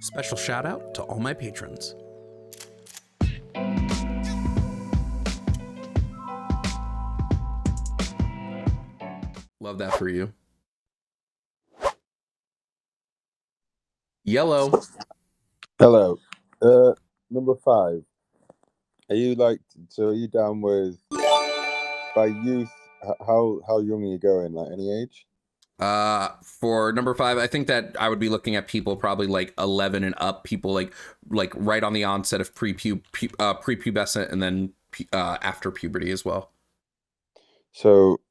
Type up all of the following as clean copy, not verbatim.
Special shout out to all my patrons. Love that for you. Yellow. Hello. Number 5. Are you down with, by youth, how young are you going? Like any age? For number 5, I think that I would be looking at people probably like 11 and up, people like right on the onset of prepubescent and then after puberty as well. So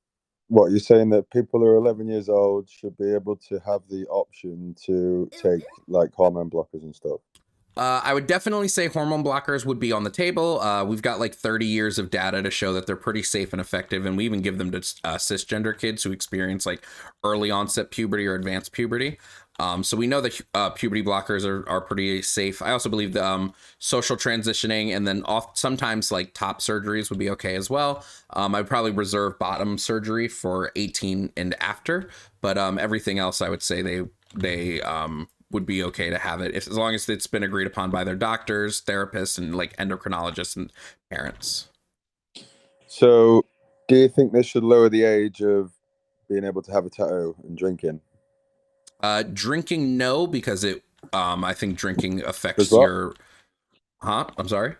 what you're saying, that people who are 11 years old should be able to have the option to take like hormone blockers and stuff? I would definitely say hormone blockers would be on the table. We've got like 30 years of data to show that they're pretty safe and effective. And we even give them to cisgender kids who experience like early onset puberty or advanced puberty. So we know that puberty blockers are pretty safe. I also believe the social transitioning and then sometimes like top surgeries would be okay as well. I'd probably reserve bottom surgery for 18 and after, but everything else I would say they would be okay to have it as long as it's been agreed upon by their doctors, therapists, and like endocrinologists and parents. So do you think they should lower the age of being able to have a tattoo and drinking? Drinking, no, because I think drinking affects your... I'm sorry?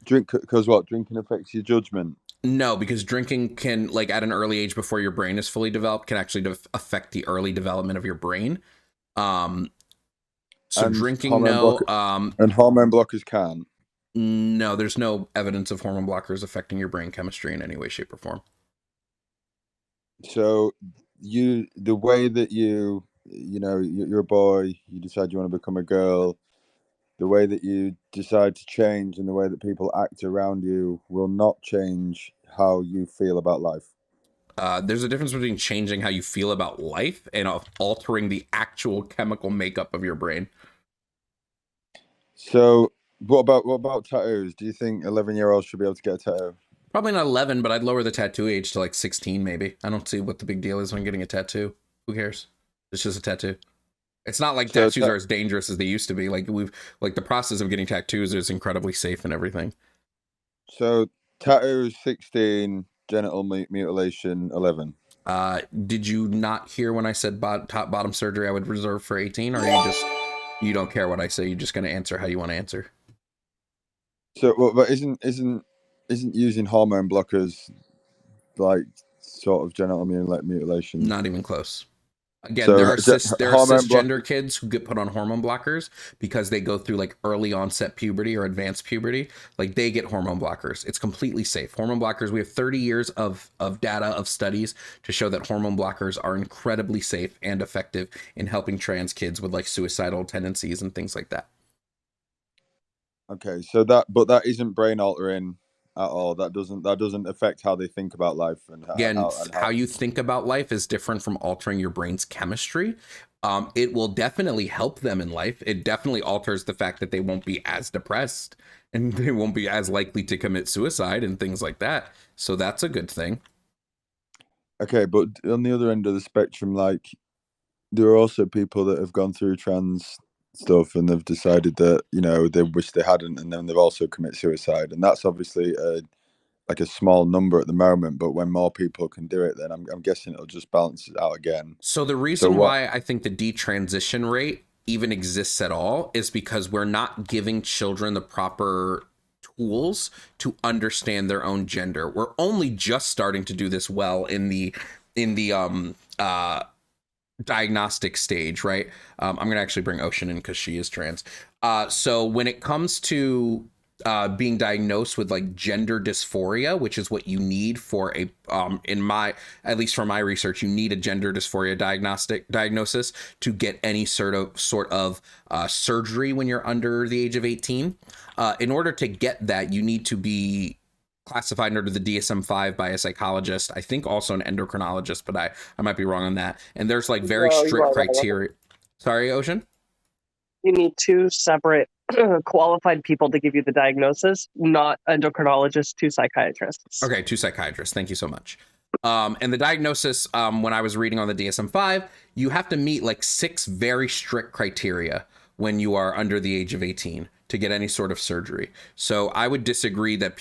Because what? Drinking affects your judgment? No, because drinking can, like at an early age before your brain is fully developed, can actually affect the early development of your brain. So and drinking, no. And hormone blockers can? No, there's no evidence of hormone blockers affecting your brain chemistry in any way, shape, or form. So the way that you're a boy, you decide you want to become a girl, the way that you decide to change and the way that people act around you will not change how you feel about life. There's a difference between changing how you feel about life and altering the actual chemical makeup of your brain. So what about tattoos? Do you think 11-year-olds should be able to get a tattoo? Probably not 11, but I'd lower the tattoo age to like 16 maybe. I don't see what the big deal is when getting a tattoo. Who cares? It's just a tattoo. It's not like tattoos are as dangerous as they used to be. Like the process of getting tattoos is incredibly safe and everything. So tattoos 16, genital mutilation 11. Did you not hear when I said top bottom surgery I would reserve for 18, or you don't care what I say? You're just going to answer how you want to answer. So, but isn't using hormone blockers like sort of genital mutilation? Not even close. Again, so there are cisgender kids who get put on hormone blockers because they go through like early onset puberty or advanced puberty. Like they get hormone blockers. It's completely safe. Hormone blockers, we have 30 years of data of studies to show that hormone blockers are incredibly safe and effective in helping trans kids with like suicidal tendencies and things like that. Okay, so that isn't brain altering at all. That doesn't affect how they think about life. And how you think about life is different from altering your brain's chemistry. It will definitely help them in life. It definitely alters the fact that they won't be as depressed and they won't be as likely to commit suicide and things like that. So that's a good thing. Okay, but on the other end of the spectrum, like there are also people that have gone through trans stuff and they've decided that they wish they hadn't, and then they've also committed suicide, and that's obviously like a small number at the moment, but when more people can do it, then I'm guessing it'll just balance it out again. So the reason why I think the detransition rate even exists at all is because we're not giving children the proper tools to understand their own gender. We're only just starting to do this well in the diagnostic stage, right? I'm gonna actually bring Ocean in because she is trans. So when it comes to being diagnosed with like gender dysphoria, which is what you need for a at least from my research, you need a gender dysphoria diagnosis to get any sort of surgery when you're under the age of 18. In order to get that, you need to be classified under the DSM-5 by a psychologist, I think also an endocrinologist, but I might be wrong on that. And there's like very strict criteria. Sorry, Ocean? You need 2 separate qualified people to give you the diagnosis, not endocrinologists, 2 psychiatrists. Okay, 2 psychiatrists. Thank you so much. And the diagnosis, when I was reading on the DSM-5, you have to meet like 6 very strict criteria. when you are under the age of 18 to get any sort of surgery. So I would disagree that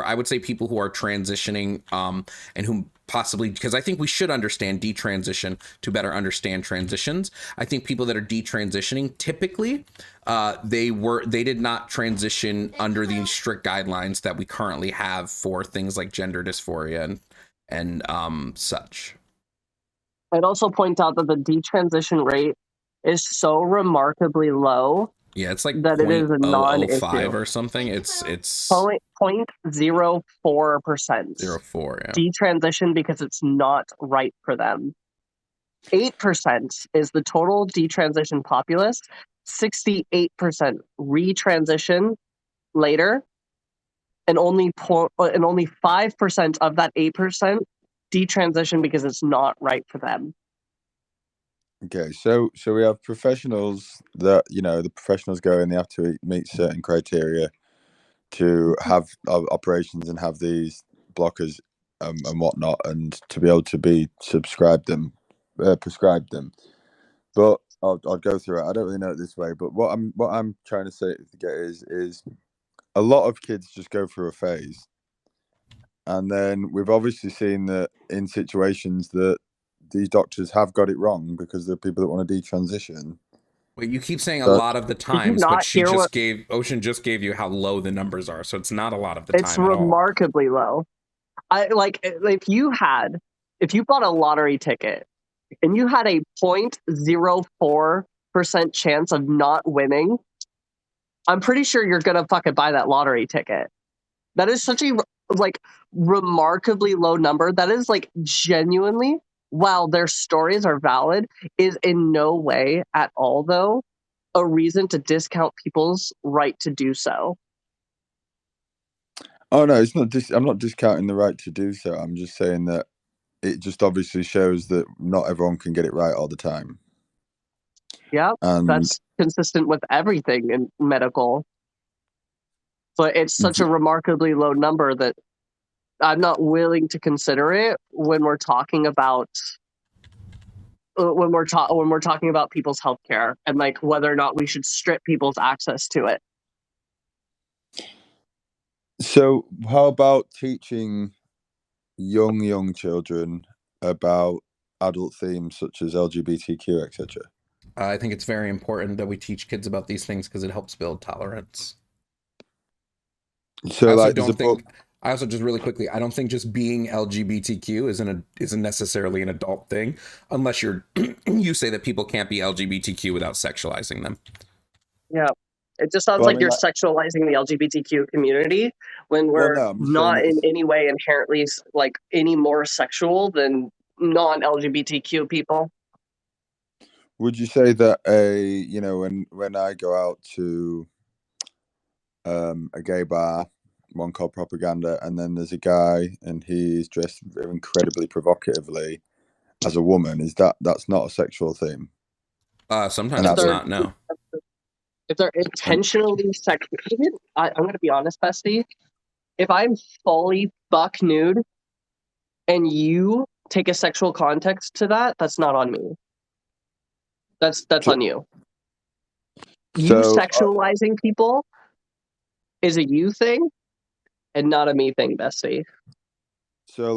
I would say people who are transitioning and who possibly, because I think we should understand detransition to better understand transitions. I think people that are detransitioning typically they did not transition under the strict guidelines that we currently have for things like gender dysphoria and such. I'd also point out that the detransition rate is so remarkably low. Yeah, it's like that it is a 0.005 non-issue. or something. It's 0.04%. 0.04, yeah. Detransition because it's not right for them. 8% is the total detransition populace. 68% retransition later, and only 5% of that 8% detransition because it's not right for them. Okay, so we have professionals that, you know, the professionals go in, they have to meet certain criteria to have operations and have these blockers and whatnot, and to be able to be prescribed them. But I'll go through it. I don't really know it this way, but what I'm trying to say to get is a lot of kids just go through a phase, and then we've obviously seen that in situations that these doctors have got it wrong because there are people that want to detransition. Wait, you keep saying a But lot of the times, not but hear what- Ocean just gave you how low the numbers are, so it's not a lot of the It's time at all. remarkably low. If you bought a lottery ticket and you had a 0.04% chance of not winning, I'm pretty sure you're gonna fucking buy that lottery ticket. That is such a remarkably low number. That is genuinely, while their stories are valid, is in no way at all though a reason to discount people's right to do so. Oh no, it's not. I'm not discounting the right to do so. I'm just saying that it just obviously shows that not everyone can get it right all the time. Yeah, And that's consistent with everything in medical. But it's such a remarkably low number that I'm not willing to consider it when we're talking about talking about people's healthcare and whether or not we should strip people's access to it. so, how about teaching young children about adult themes such as LGBTQ, etc.? I think it's very important that we teach kids about these things because it helps build tolerance. So, I also just really quickly, I don't think just being LGBTQ isn't necessarily an adult thing, unless you say that people can't be LGBTQ without sexualizing them. Yeah, it just sounds you're sexualizing the LGBTQ community when we're not in any way inherently any more sexual than non-LGBTQ people. Would you say that when I go out to a gay bar, one called Propaganda, and then there's a guy and he's dressed incredibly provocatively as a woman, that's not a sexual theme? Sometimes it's not, no. If they're intentionally sexual, I'm going to be honest, Bestie. If I'm fully buck nude and you take a sexual context to that, that's not on me. That's on you. You sexualizing people is a you thing and not a me thing, Bestie. So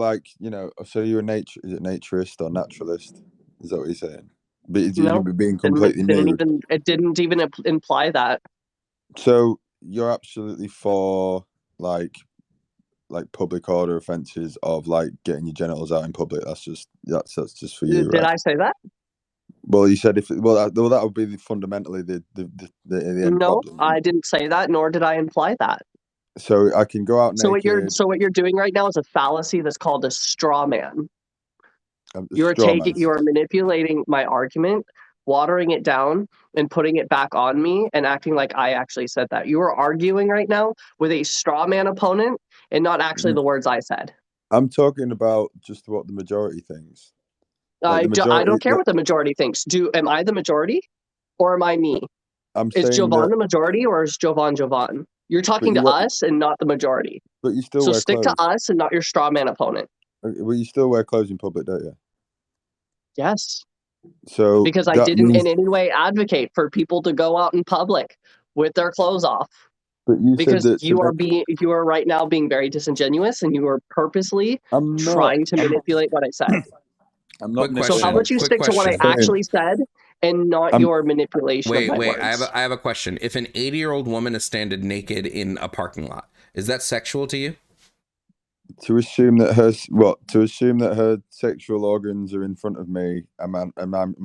so you're is it naturist or naturalist? Is that what you're saying? No, being completely nude. It didn't even imply that. So you're absolutely for public order offences of getting your genitals out in public. That's just for you. Did I say that? Well, you said that would be fundamentally the end problem. No, I didn't say that, nor did I imply that. So I can go out naked. So what you're doing right now is a fallacy that's called a straw man. You are manipulating my argument, watering it down, and putting it back on me, and acting like I actually said that. You are arguing right now with a straw man opponent, and not actually the words I said. I'm talking about just what the majority thinks. I don't care what the majority thinks. Am I the majority, or am I me? Is Jovan the majority, or is Jovan? You're talking to us and not the majority. But you still wear stick clothes. To us and not your straw man opponent. Well, you still wear clothes in public, don't you? Yes. So because I that didn't means, in any way advocate for people to go out in public with their clothes off. but you said Because that you are right now being very disingenuous, and you are purposely I'm not. trying to manipulate what I said. I'm not Quick So how question. about you Quick stick to what I question. actually said and not I'm- your manipulation of my Wait. words? I have a question. If an 80-year-old woman is standing naked in a parking lot, is that sexual to you? To assume that her sexual organs are in front of me, am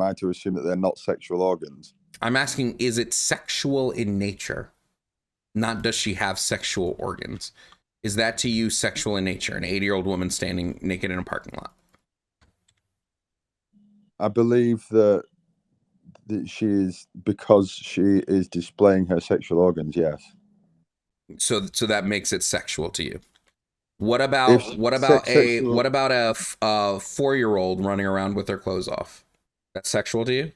I to assume that they're not sexual organs? I'm asking, is it sexual in nature? Not does she have sexual organs? Is that to you sexual in nature? An 80-year-old woman standing naked in a parking lot? I believe that she is, because she is displaying her sexual organs. Yes. So that makes it sexual to you. What If about sexual, a 4-year-old running around with their clothes off? That's sexual to you?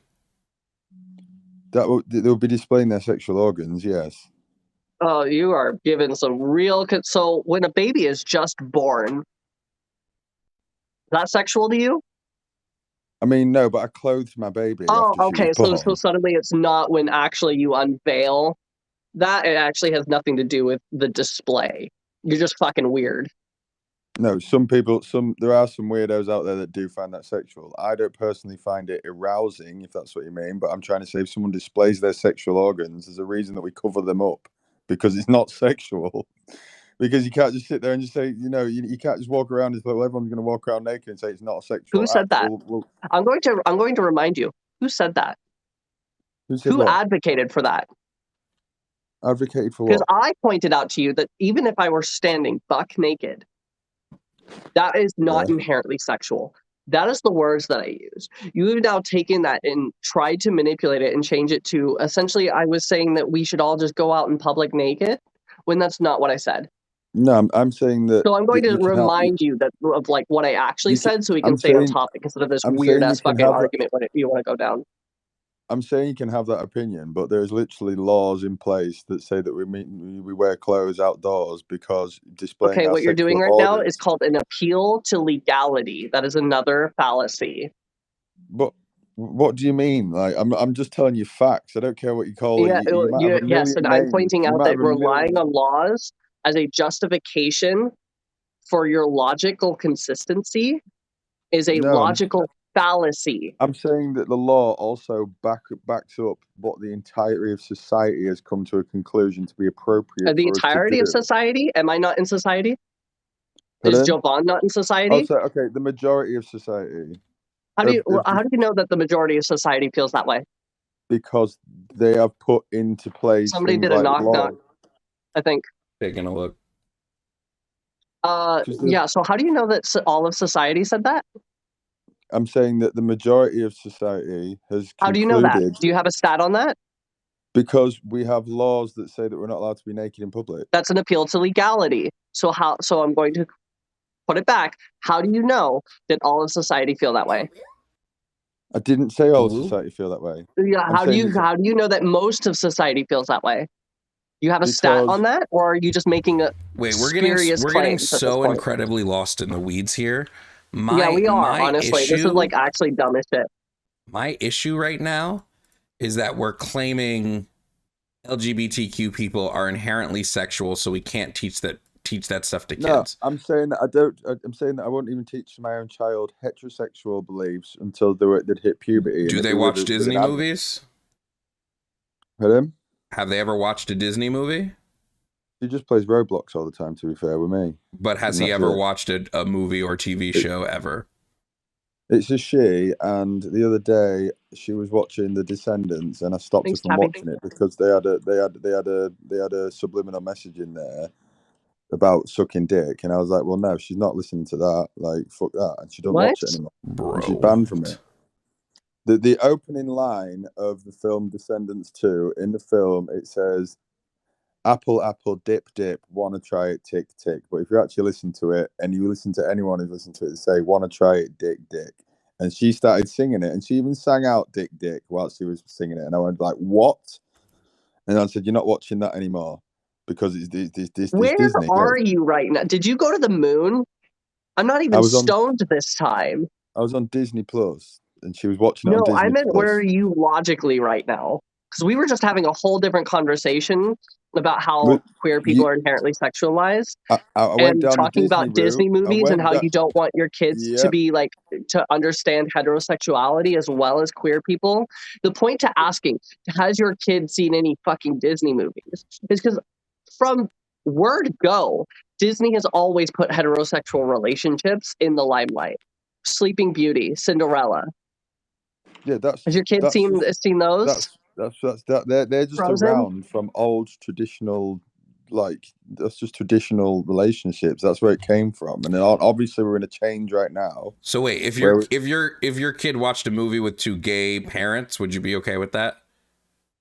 they'll be displaying their sexual organs. Yes. Oh, you are giving some real. So when a baby is just born, is that sexual to you? I mean, no, but I clothed my baby Oh, after she okay. was So born. suddenly it's not when actually you unveil that. It actually has nothing to do with the display. You're just fucking weird. No, there are some weirdos out there that do find that sexual. I don't personally find it arousing, if that's what you mean, but I'm trying to say if someone displays their sexual organs, there's a reason that we cover them up, because it's not sexual. Because you can't just sit there and just say, you can't just walk around and say, well, everyone's going to walk around naked and say it's not a sexual Who said act. that? Well, I'm going to remind you. Who said that? who said Who what? advocated for that? Advocated for Because what? I pointed out to you that even if I were standing buck naked, that is not Yeah. inherently sexual. That is the words that I used. You have now taken that and tried to manipulate it and change it to essentially I was saying that we should all just go out in public naked, when that's not what I said. No, I'm saying that. So I'm going to you can have, remind you that of like what I actually said, so we can I'm stay on saying, topic instead of this I'm weird saying you ass can fucking have that. argument when you want to go down. I'm saying you can have that opinion, but there's literally laws in place that say that we wear clothes outdoors because displaying Okay, our what you're doing sexual right now is organs. called an appeal to legality. That is another fallacy. But what do you mean? Like, I'm just telling you facts. I don't care what you call it. Yeah, You might have a yes, million and I'm names. pointing You out might that have a relying million. on laws as a justification for your logical consistency is a No, logical fallacy. I'm saying that the law also backs up what the entirety of society has come to a conclusion to be appropriate The for us to entirety of do. society? Am I not in society? Is Pardon? Jovan not in society? Also, okay, the majority of society. How do Of you know that the majority of society feels that way? because they have put into place Somebody things did a like knock law. knock, I think. Taking a look. Yeah, so how do you know that all of society said that? I'm saying that the majority of society has How do you know that? concluded, Do you have a stat on that? because we have laws that say that we're not allowed to be naked in public. That's an appeal to legality. So I'm going to put it back. How do you know that all of society feel that way? I didn't say all of Blue? society feel that way. Yeah, I'm how do saying you know that most of society feels that way? You have a stat because on that, or are you just making a Wait, we're spurious getting claims at this so point? incredibly lost in the weeds here. Yeah, we are, My honestly. This is issue, like actually dumb as shit. my issue right now is that we're claiming LGBTQ people are inherently sexual, so we can't teach that stuff to no, kids. I'm saying that I don't. I'm saying that I won't even teach my own child heterosexual beliefs until they'd hit puberty. Do and they be watch with Disney an movies? Pardon? Have they ever watched a Disney movie? He just plays Roblox all the time, to be fair with me. But has And he that's ever it. watched a movie or TV show ever? It's a she, and the other day she was watching The Descendants, and I stopped Thanks, her from Tabby. watching it because they had a subliminal message in there about sucking dick, and I was like, well, no, she's not listening to that. Like, fuck that, and she don't What? watch it anymore. Bro. And she's banned from it. The opening line of the film Descendants 2, in the film, it says, apple, apple, dip, dip, wanna try it, tick, tick. But if you actually listen to it, and you listen to anyone who's listened to it, they say, wanna try it, dick, dick. And she started singing it, and she even sang out dick, dick whilst she was singing it. And I went like, what? And I said, you're not watching that anymore because it's Where Disney. are you right now? Did you go to the moon? I'm not even stoned this time. I was on Disney Plus. and she was watching it on No, I Disney meant Plus. where are you logically right now? Because we were just having a whole different conversation about how But queer people are inherently sexualized, I went and down the talking Disney about Disney route. movies and how you don't want your kids to Yep. be like to understand heterosexuality as well as queer people. The point to asking, has your kid seen any fucking Disney movies? Is because from word go, Disney has always put heterosexual relationships in the limelight. Sleeping Beauty, Cinderella. Yeah, Has your kid seen those? They're just Frozen? around from old traditional, like that's just traditional relationships. That's where it came from, and then obviously we're in a change right now. So wait, if where your kid watched a movie with two gay parents, would you be okay with that?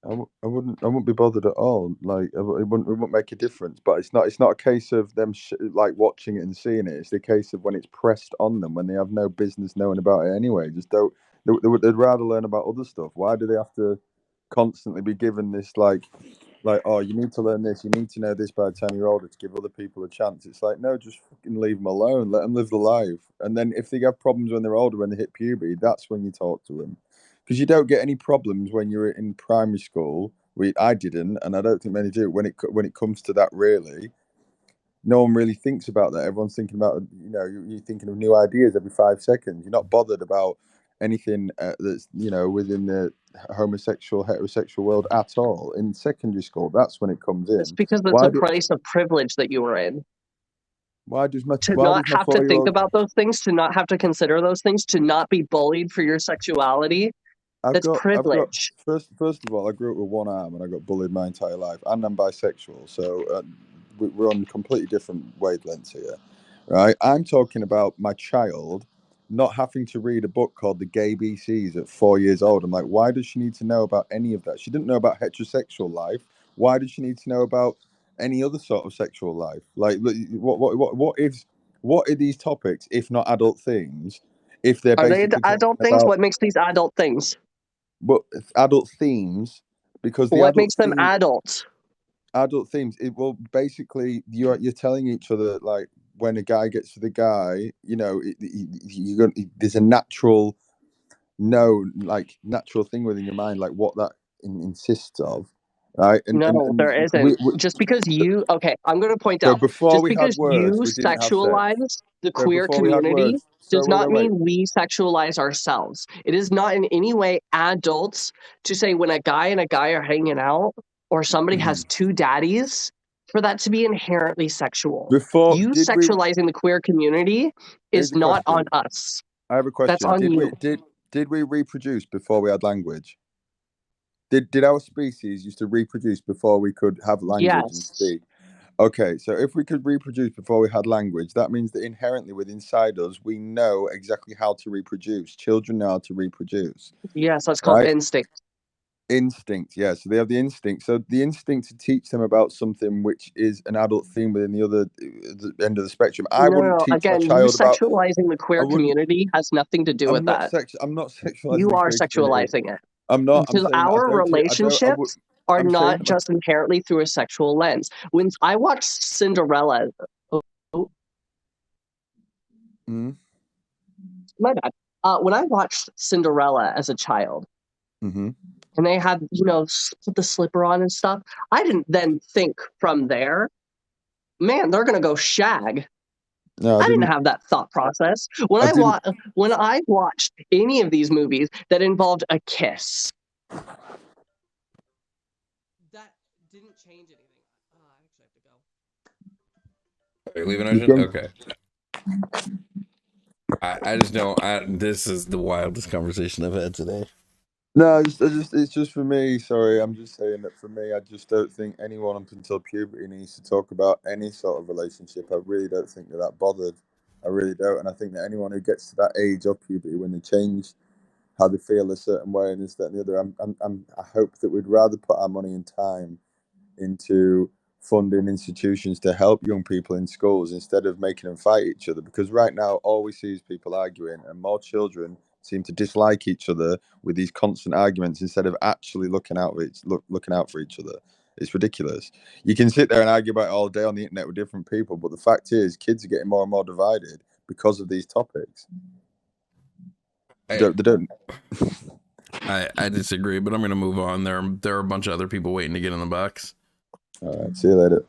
I wouldn't be bothered at all. Like it wouldn't make a difference. But it's not a case of them like watching it and seeing it. It's the case of when it's pressed on them when they have no business knowing about it anyway. Just don't. They'd rather learn about other stuff. Why do they have to constantly be given this like oh, you need to learn this, you need to know this by the time you're older to give other people a chance? It's like, no, just fucking leave them alone. Let them live the life. And then if they have problems when they're older, when they hit puberty, that's when you talk to them. Because you don't get any problems when you're in primary school. I didn't, and I don't think many do. When it comes to that, really, no one really thinks about that. Everyone's thinking about, you're thinking of new ideas every 5 seconds. You're not bothered about anything that's within the heterosexual world at all. In secondary school, that's when it comes It's in. because it's a place of privilege that you were in. Why does my To not have to think 4-year-old about those things, to not have to consider those things, to not be bullied for your sexuality, that's privilege. First of all, I grew up with one arm and I got bullied my entire life, and I'm bisexual, so we're on completely different wavelengths here, right? I'm talking about my child not having to read a book called The Gay BCs at 4 years old. I'm like, why does she need to know about any of that? She didn't know about heterosexual life. Why does she need to know about any other sort of sexual life? Like, what are these topics if not adult things? If they're Are they basically talking adult things? about What makes these adult things? but adult themes, because the What makes them adult? adult themes, basically you're telling each other, like, when a guy gets to the guy, there's a natural natural thing within your mind, like what that insists of, right? No, there isn't. Just because you, okay, I'm going to point so out, before just we had because you words, we didn't have sex. sexualize the So queer before we had community words, does not wait. mean we sexualize ourselves. It is not in any way adults to say when a guy and a guy are hanging out or somebody has two daddies for that to be inherently sexual. You sexualizing the queer community is not on us. I have a question. That's on you. Did we reproduce before we had language? Did our species used to reproduce before we could have language and speak? Okay, so if we could reproduce before we had language, that means that inherently within inside us, we know exactly how to reproduce. Children know how to reproduce. Yes, that's called instinct. Instinct, yeah. So they have the instinct. So the instinct to teach them about something which is an adult theme within the other the end of the spectrum. I wouldn't teach my child about sexualizing the queer community has nothing to do with that. I'm not sexualizing. You the are queer community. sexualizing it. I'm not. Because our relationships are not just inherently through a sexual lens. When I watched Cinderella, my bad. When I watched Cinderella as a child, and they had, put the slipper on and stuff, I didn't then think from there, man, they're gonna go shag. No, I didn't have that thought process. When I watched any of these movies that involved a kiss, that didn't change anything. I actually have to go. Are you leaving, Arjun? Okay. I just know this is the wildest conversation I've had today. No, it's just for me. Sorry, I'm just saying that for me, I just don't think anyone up until puberty needs to talk about any sort of relationship. I really don't think they're that bothered. I really don't, and I think that anyone who gets to that age of puberty, when they change how they feel a certain way and this, that, and the other, I hope that we'd rather put our money and time into funding institutions to help young people in schools instead of making them fight each other. Because right now, all we see is people arguing, and more children seem to dislike each other with these constant arguments instead of actually looking out for each other. It's ridiculous. You can sit there and argue about it all day on the internet with different people, but the fact is, kids are getting more and more divided because of these topics. They don't. I disagree, but I'm gonna move on. There are a bunch of other people waiting to get in the box. All right, see you later.